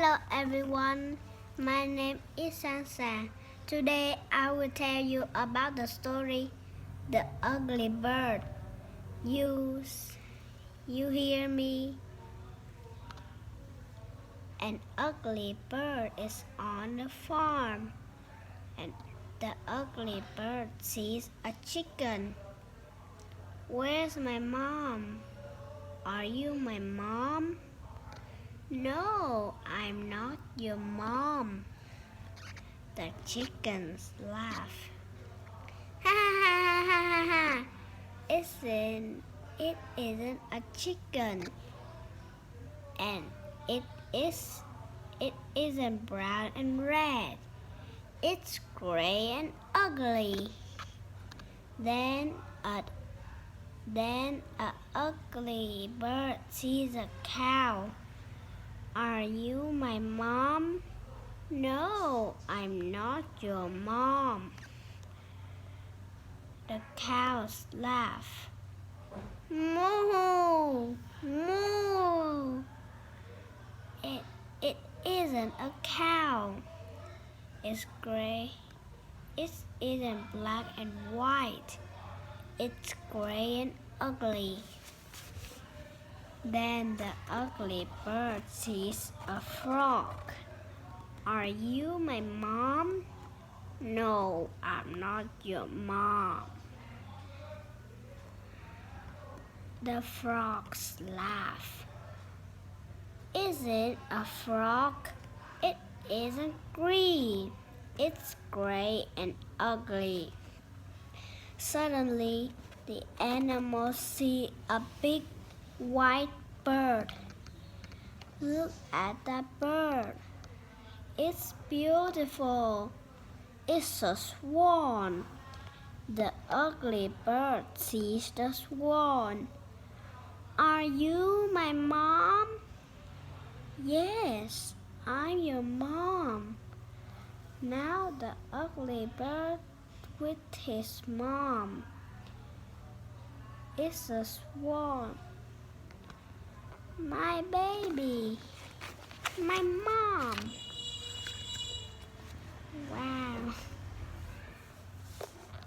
Hello everyone, my name is Sansan. Today I will tell you about the story The Ugly Bird. You hear me? An ugly bird is on the farm, and the ugly bird sees a chicken. Where's my mom? Are you my mom? No, I'm not your mom. The chickens laugh. Ha ha ha ha ha ha! It isn't a chicken, and it isn't brown and red. It's gray and ugly. Then a ugly bird sees a cow. Are you my mom? No, I'm not your mom. The cows laugh. Moo! Moo! It isn't a cow. It's gray. It isn't black and white. It's gray and ugly. Then the ugly bird sees a frog. Are you my mom? No, I'm not your mom. The frogs laugh. Isn't a frog? It isn't green. It's gray and ugly. Suddenly, the animals see a big white bird. Look at that bird. It's beautiful. It's a swan. The ugly bird sees the swan. Are you my mom? Yes, I'm your mom. Now the ugly bird with his mom. It's a swan. My baby. My mom. Wow.